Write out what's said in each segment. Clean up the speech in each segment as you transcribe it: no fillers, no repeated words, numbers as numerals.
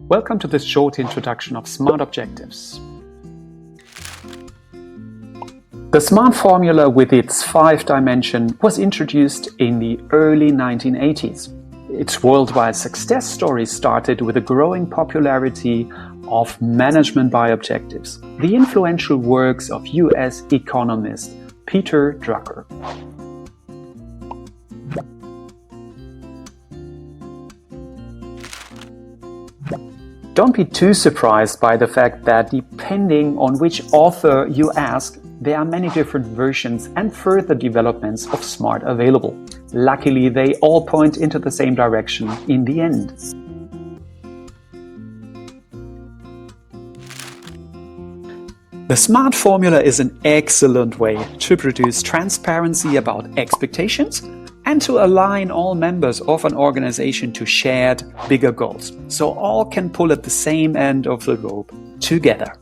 Welcome to this short introduction of SMART objectives. The SMART formula with its 5 dimensions was introduced in the early 1980s. Its worldwide success story started with the growing popularity of management by objectives, the influential works of US economist Peter Drucker. Don't be too surprised by the fact that depending on which author you ask, there are many different versions and further developments of SMART available. Luckily, they all point into the same direction in the end. The SMART formula is an excellent way to produce transparency about expectations and to align all members of an organization to shared, bigger goals, so all can pull at the same end of the rope together.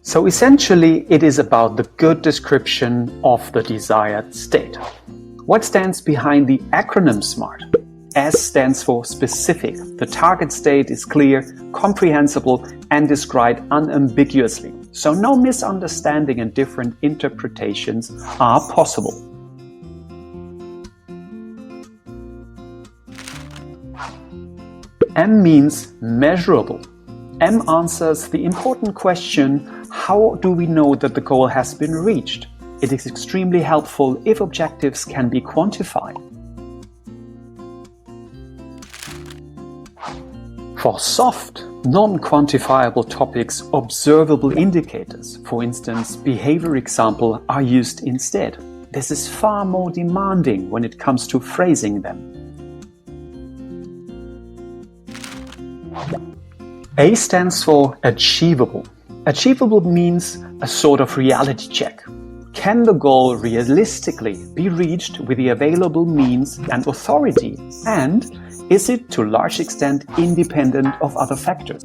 So essentially, it is about the good description of the desired state. What stands behind the acronym SMART? S stands for specific. The target state is clear, comprehensible, and described unambiguously. So no misunderstanding and different interpretations are possible. M means measurable. M answers the important question, how do we know that the goal has been reached? It is extremely helpful if objectives can be quantified. For soft, non-quantifiable topics, observable indicators, for instance, behavior example, are used instead. This is far more demanding when it comes to phrasing them. A stands for achievable. Achievable means a sort of reality check. Can the goal realistically be reached with the available means and authority? And is it to a large extent independent of other factors?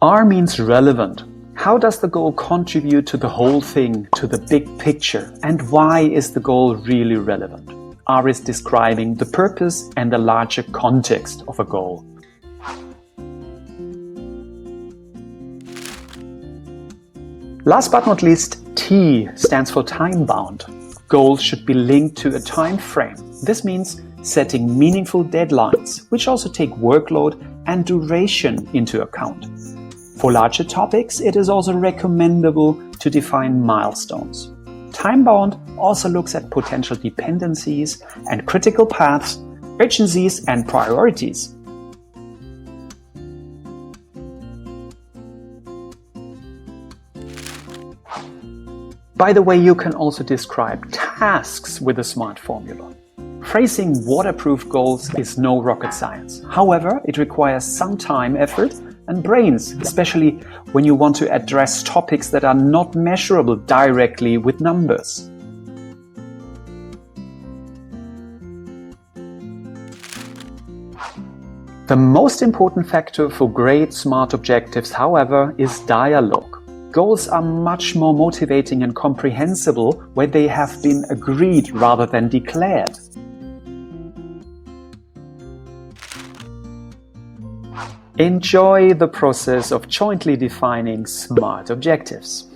R means relevant. How does the goal contribute to the whole thing, to the big picture? And why is the goal really relevant? R is describing the purpose and the larger context of a goal. Last but not least, T stands for time-bound. Goals should be linked to a time frame. This means setting meaningful deadlines, which also take workload and duration into account. For larger topics, it is also recommendable to define milestones. Time-bound also looks at potential dependencies and critical paths, urgencies and priorities. By the way, you can also describe tasks with the SMART formula. Phrasing waterproof goals is no rocket science. However, it requires some time, effort, and brains, especially when you want to address topics that are not measurable directly with numbers. The most important factor for great SMART objectives, however, is dialogue. Goals are much more motivating and comprehensible when they have been agreed rather than declared. Enjoy the process of jointly defining SMART objectives.